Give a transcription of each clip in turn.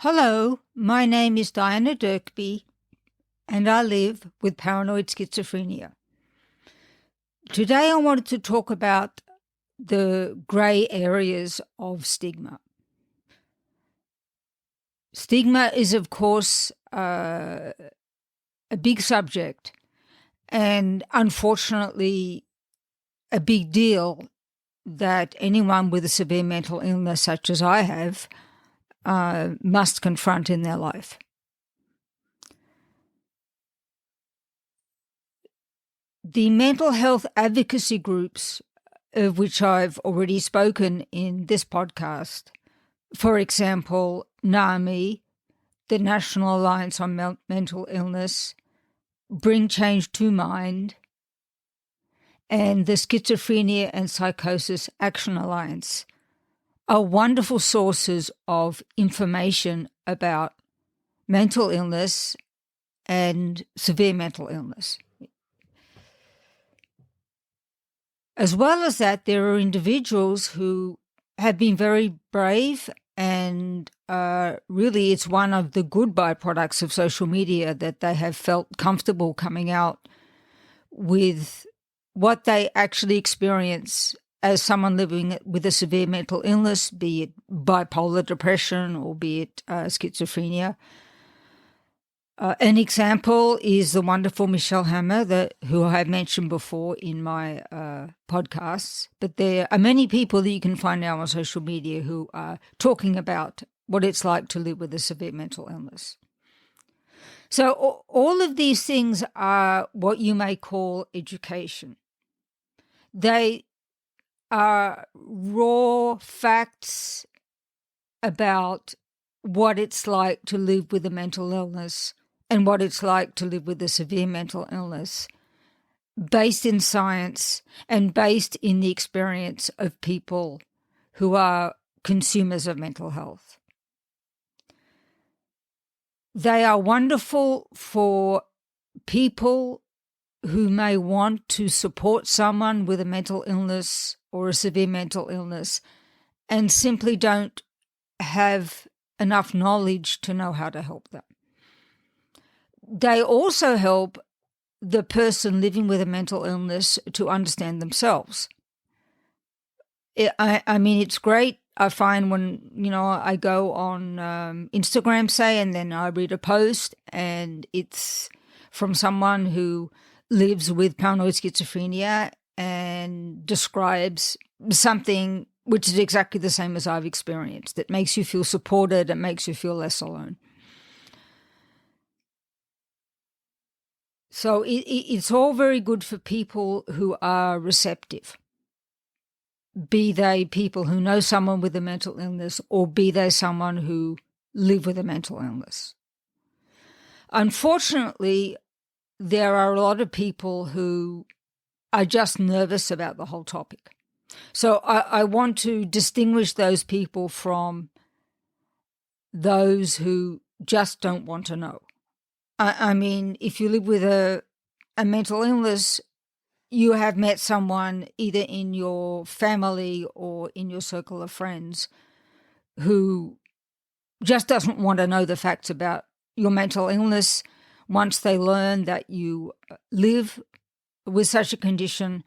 Hello, my name is Diana Dirkby, and I live with paranoid schizophrenia. Today I wanted to talk about the grey areas of stigma. Stigma is, of course, a big subject and unfortunately a big deal that anyone with a severe mental illness such as I have must confront in their life. The mental health advocacy groups, of which I've already spoken in this podcast, for example, NAMI, the National Alliance on Mental Illness, Bring Change to Mind, and the Schizophrenia and Psychosis Action Alliance, are wonderful sources of information about mental illness and severe mental illness. As well as that, there are individuals who have been very brave, and really it's one of the good byproducts of social media that they have felt comfortable coming out with what they actually experience as someone living with a severe mental illness, be it bipolar depression or be it schizophrenia. An example is the wonderful Michelle Hammer, who I have mentioned before in my podcasts. But there are many people that you can find now on social media who are talking about what it's like to live with a severe mental illness. So all of these things are what you may call education. They are raw facts about what it's like to live with a mental illness and what it's like to live with a severe mental illness, based in science and based in the experience of people who are consumers of mental health. They are wonderful for people who may want to support someone with a mental illness or a severe mental illness and simply don't have enough knowledge to know how to help them. They also help the person living with a mental illness to understand themselves. I mean, it's great. I find when, I go on Instagram, say, and then I read a post and it's from someone who lives with paranoid schizophrenia and describes something which is exactly the same as I've experienced. It makes you feel supported. It makes you feel less alone. So it's all very good for people who are receptive, be they people who know someone with a mental illness or be they someone who live with a mental illness. Unfortunately, there are a lot of people who are just nervous about the whole topic. So I want to distinguish those people from those who just don't want to know. I mean, if you live with a mental illness, you have met someone either in your family or in your circle of friends who just doesn't want to know the facts about your mental illness. Once they learn that you live with such a condition,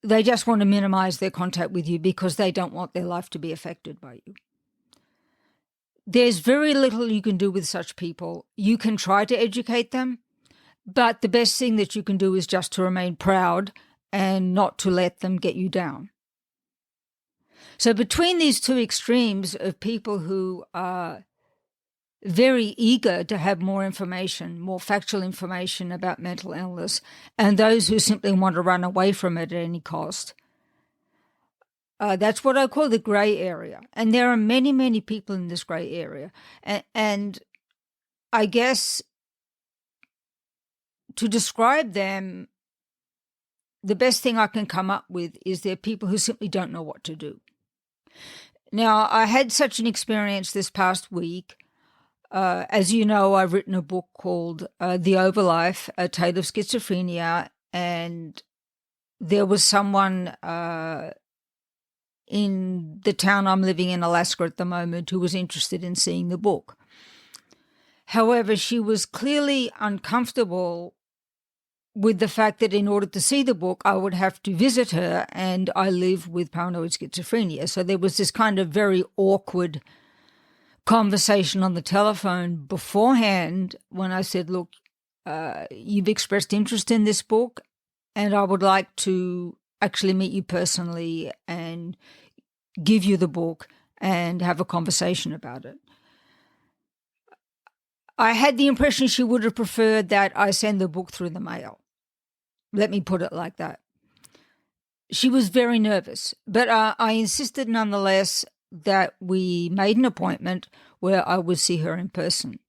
they just want to minimize their contact with you because they don't want their life to be affected by you. There's very little you can do with such people. You can try to educate them, but the best thing that you can do is just to remain proud and not to let them get you down. So between these two extremes of people who are very eager to have more information, more factual information about mental illness, and those who simply want to run away from it at any cost, that's what I call the grey area. And there are many, many people in this grey area. And I guess to describe them, the best thing I can come up with is they're people who simply don't know what to do. Now, I had such an experience this past week. As you know, I've written a book called The Overlife, A Tale of Schizophrenia, and there was someone in the town I'm living in, Alaska at the moment, who was interested in seeing the book. However, she was clearly uncomfortable with the fact that in order to see the book, I would have to visit her, and I live with paranoid schizophrenia. So there was this kind of very awkward conversation on the telephone beforehand when I said, look, you've expressed interest in this book, and I would like to actually meet you personally and give you the book and have a conversation about it. I had the impression she would have preferred that I send the book through the mail. Let me put it like that. She was very nervous, but I insisted nonetheless that we made an appointment where I would see her in person.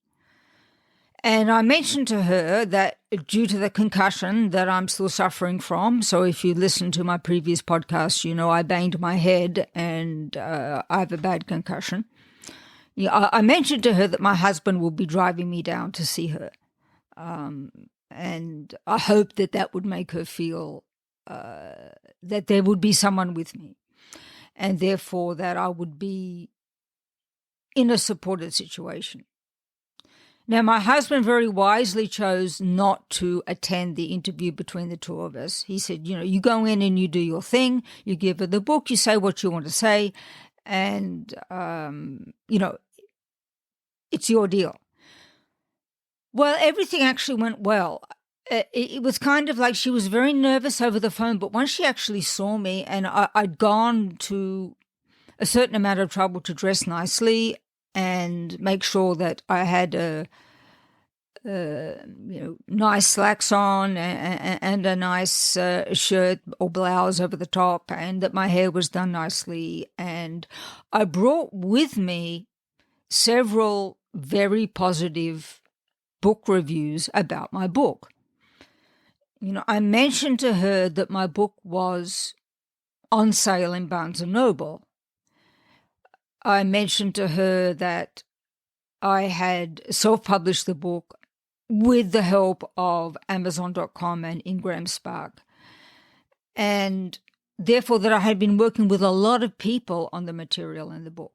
And I mentioned to her that due to the concussion that I'm still suffering from, so if you listen to my previous podcast, you know I banged my head and I have a bad concussion. Yeah, I mentioned to her that my husband will be driving me down to see her. And I hope that that would make her feel that there would be someone with me, and therefore that I would be in a supported situation. Now, my husband very wisely chose not to attend the interview between the two of us. He said, you go in and you do your thing, you give her the book, you say what you want to say, and, it's your deal. Well, everything actually went well. It was kind of like she was very nervous over the phone, but once she actually saw me, and I'd gone to a certain amount of trouble to dress nicely and make sure that I had nice slacks on and a nice shirt or blouse over the top, and that my hair was done nicely. And I brought with me several very positive book reviews about my book. I mentioned to her that my book was on sale in Barnes & Noble. I mentioned to her that I had self-published the book with the help of Amazon.com and Ingram Spark, and therefore that I had been working with a lot of people on the material in the book.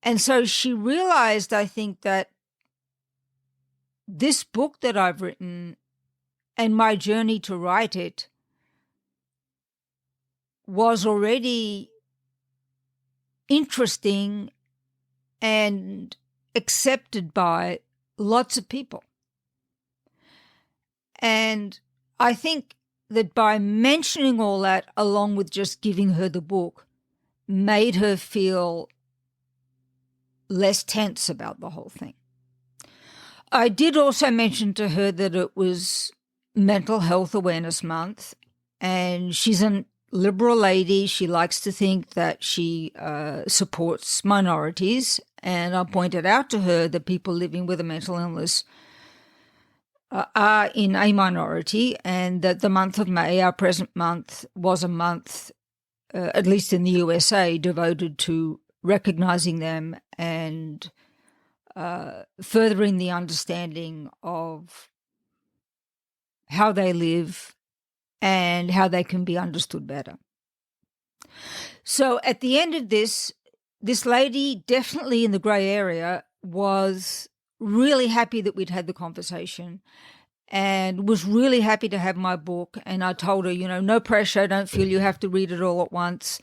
And so she realized, I think, that this book that I've written and my journey to write it was already interesting and accepted by lots of people. And I think that by mentioning all that, along with just giving her the book, made her feel less tense about the whole thing. I did also mention to her that it was Mental Health Awareness Month, and she's a liberal lady. She likes to think that she supports minorities, and I pointed out to her that people living with a mental illness are in a minority, and that the month of May, our present month, was a month, at least in the USA, devoted to recognizing them and furthering the understanding of how they live and how they can be understood better. So at the end of this lady, definitely in the grey area, was really happy that we'd had the conversation and was really happy to have my book. And I told her, no pressure, don't feel you have to read it all at once.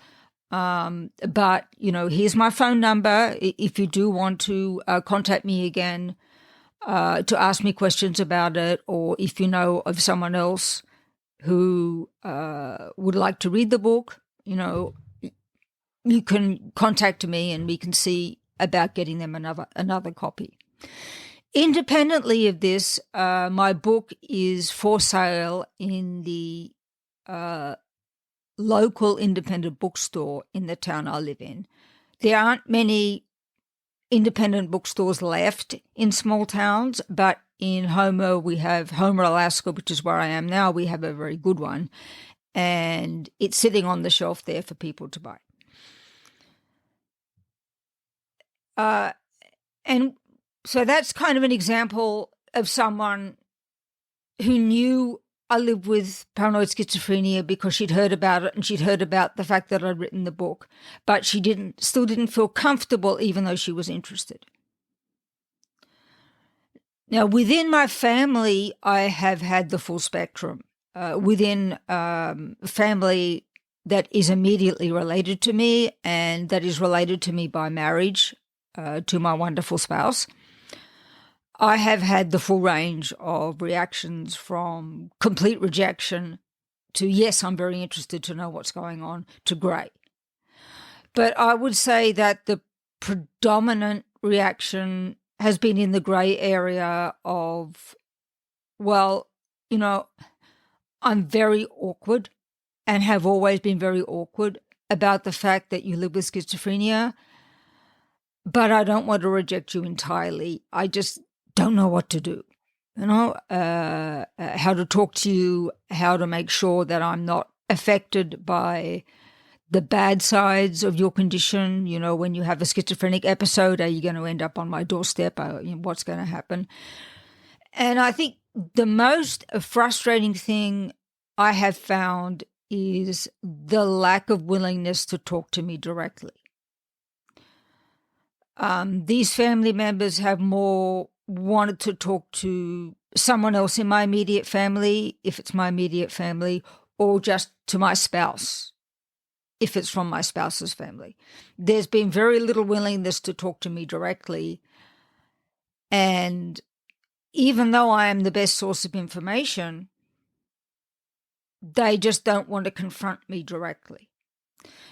But, here's my phone number. If you do want to contact me again to ask me questions about it, or if you know of someone else who would like to read the book, you can contact me and we can see about getting them another copy. Independently of this, my book is for sale in the local independent bookstore in the town I live in. There aren't many independent bookstores left in small towns, but in Homer, we have Homer, Alaska, which is where I am now. We have a very good one, and it's sitting on the shelf there for people to buy. And so that's kind of an example of someone who knew I lived with paranoid schizophrenia because she'd heard about it and she'd heard about the fact that I'd written the book, but she still didn't feel comfortable even though she was interested. Now, within my family, I have had the full spectrum. Within family that is immediately related to me and that is related to me by marriage to my wonderful spouse, I have had the full range of reactions from complete rejection to, yes, I'm very interested to know what's going on, to great. But I would say that the predominant reaction has been in the gray area of, well, I'm very awkward and have always been very awkward about the fact that you live with schizophrenia, but I don't want to reject you entirely. I just don't know what to do, how to talk to you, how to make sure that I'm not affected by the bad sides of your condition. When you have a schizophrenic episode, are you going to end up on my doorstep? What's going to happen? And I think the most frustrating thing I have found is the lack of willingness to talk to me directly. These family members have more wanted to talk to someone else in my immediate family, if it's my immediate family, or just to my spouse, if it's from my spouse's family. There's been very little willingness to talk to me directly. And even though I am the best source of information, they just don't want to confront me directly.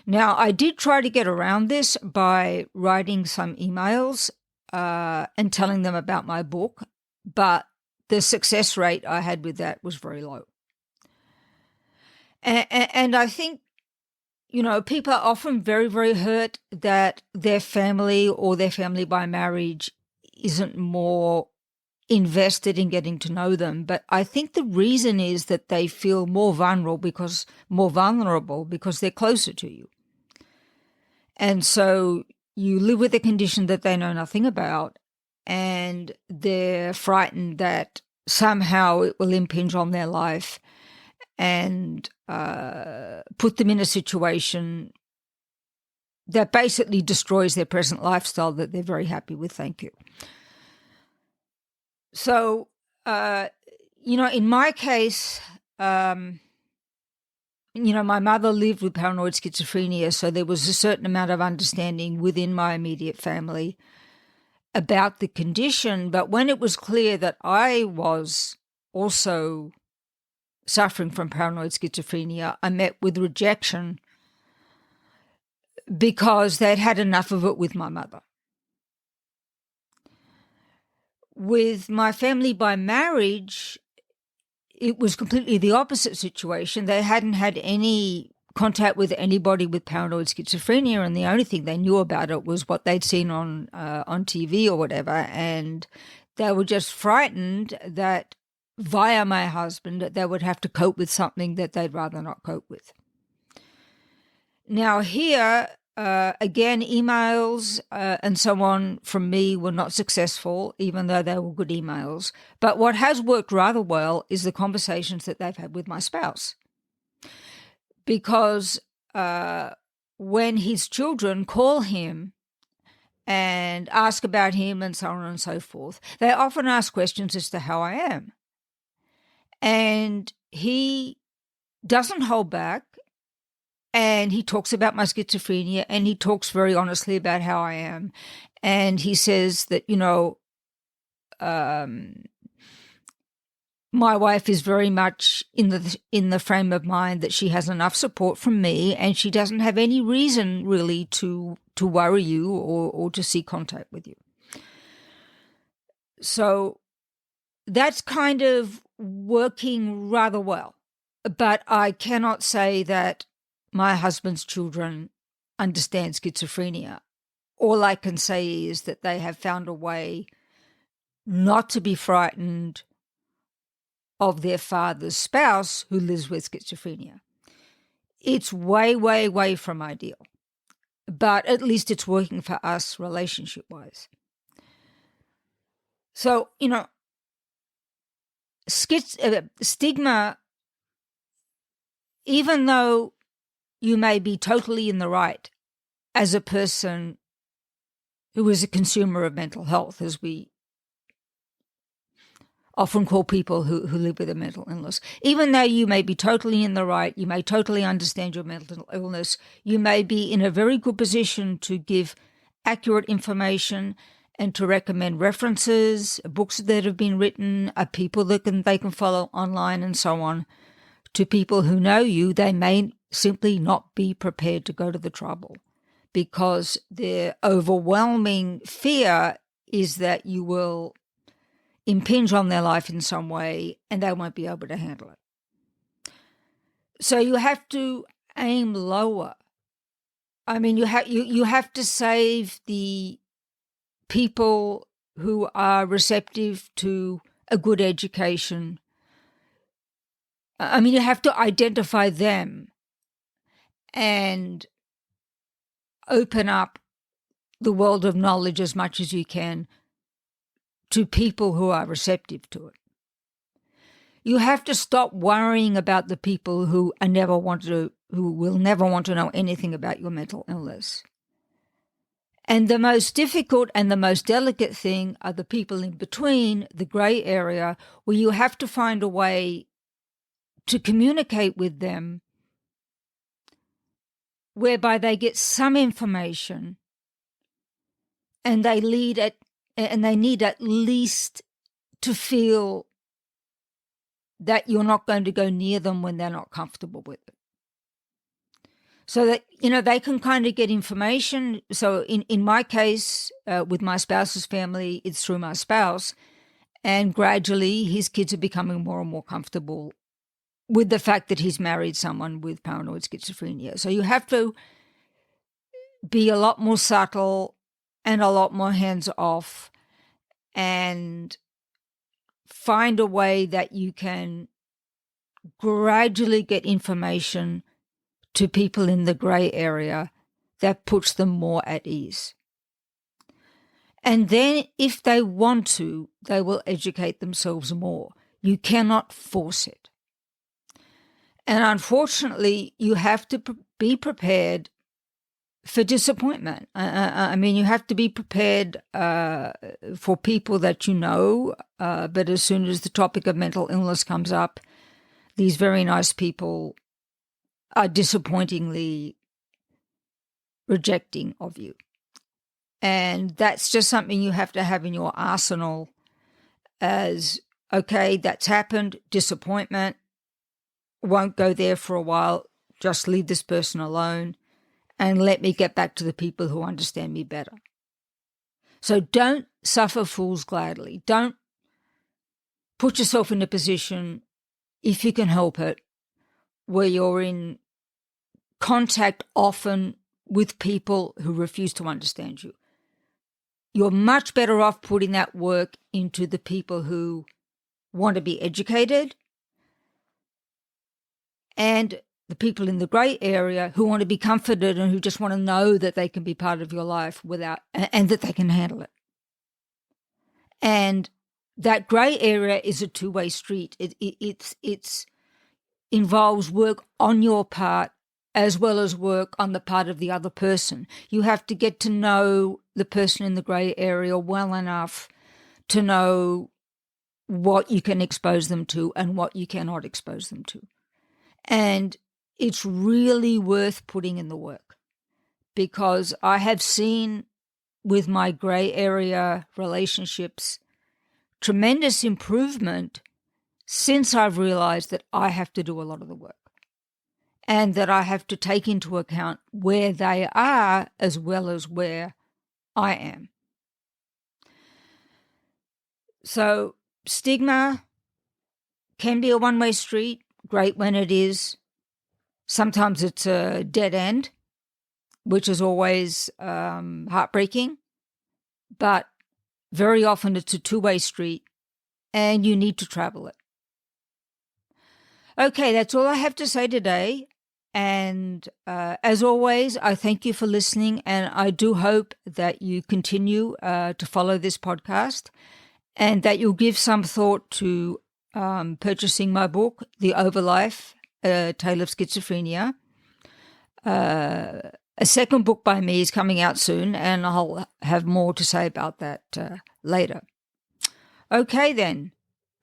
Now, I did try to get around this by writing some emails and telling them about my book, but the success rate I had with that was very low. And I think, people are often very, very hurt that their family or their family by marriage isn't more invested in getting to know them. But I think the reason is that they feel more vulnerable because they're closer to you. And so you live with a condition that they know nothing about, and they're frightened that somehow it will impinge on their life and put them in a situation that basically destroys their present lifestyle that they're very happy with. Thank you. So, in my case, my mother lived with paranoid schizophrenia, so there was a certain amount of understanding within my immediate family about the condition. But when it was clear that I was also suffering from paranoid schizophrenia, I met with rejection because they'd had enough of it with my mother. With my family by marriage, it was completely the opposite situation. They hadn't had any contact with anybody with paranoid schizophrenia, and the only thing they knew about it was what they'd seen on TV or whatever, and they were just frightened that via my husband that they would have to cope with something that they'd rather not cope with. Now here, again, emails and so on from me were not successful, even though they were good emails. But what has worked rather well is the conversations that they've had with my spouse. Because when his children call him and ask about him and so on and so forth, they often ask questions as to how I am. And he doesn't hold back. And he talks about my schizophrenia, and he talks very honestly about how I am. And he says that, my wife is very much in the frame of mind that she has enough support from me, and she doesn't have any reason really to worry you or to seek contact with you. So that's kind of working rather well. But I cannot say that my husband's children understand schizophrenia. All I can say is that they have found a way not to be frightened of their father's spouse who lives with schizophrenia. It's way, way, way from ideal, but at least it's working for us relationship-wise. So, stigma even though you may be totally in the right as a person who is a consumer of mental health, as we often call people who live with a mental illness. Even though you may be totally in the right, you may totally understand your mental illness, you may be in a very good position to give accurate information and to recommend references, books that have been written, people that they can follow online and so on. To people who know you, they may simply not be prepared to go to the trouble because their overwhelming fear is that you will impinge on their life in some way and they won't be able to handle it. So you have to aim lower. I mean, you have to save the people who are receptive to a good education. I mean, you have to identify them and open up the world of knowledge as much as you can to people who are receptive to it. You have to stop worrying about the people who will never want to know anything about your mental illness. And the most difficult and the most delicate thing are the people in between, the grey area, where you have to find a way to communicate with them whereby they get some information and they need at least to feel that you're not going to go near them when they're not comfortable with it. So that, they can kind of get information. So in my case, with my spouse's family, it's through my spouse. And gradually his kids are becoming more and more comfortable with the fact that he's married someone with paranoid schizophrenia. So you have to be a lot more subtle and a lot more hands-off and find a way that you can gradually get information to people in the grey area that puts them more at ease. And then if they want to, they will educate themselves more. You cannot force it. And unfortunately, you have to be prepared for disappointment. I mean, you have to be prepared for people that you know, but as soon as the topic of mental illness comes up, these very nice people are disappointingly rejecting of you. And that's just something you have to have in your arsenal as, okay, that's happened, disappointment, won't go there for a while, just leave this person alone and let me get back to the people who understand me better. So don't suffer fools gladly. Don't put yourself in a position, if you can help it, where you're in contact often with people who refuse to understand you. You're much better off putting that work into the people who want to be educated and the people in the grey area who want to be comforted and who just want to know that they can be part of your life and that they can handle it. And that grey area is a two-way street. It involves work on your part as well as work on the part of the other person. You have to get to know the person in the grey area well enough to know what you can expose them to and what you cannot expose them to. And it's really worth putting in the work, because I have seen with my grey area relationships tremendous improvement since I've realized that I have to do a lot of the work and that I have to take into account where they are as well as where I am. So stigma can be a one-way street. Great when it is. Sometimes it's a dead end, which is always heartbreaking. But very often it's a two-way street and you need to travel it. Okay, that's all I have to say today. And as always, I thank you for listening, and I do hope that you continue to follow this podcast and that you'll give some thought to purchasing my book, The Overlife, A Tale of Schizophrenia. A second book by me is coming out soon, and I'll have more to say about that later. Okay, then.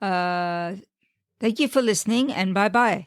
Thank you for listening, and bye-bye.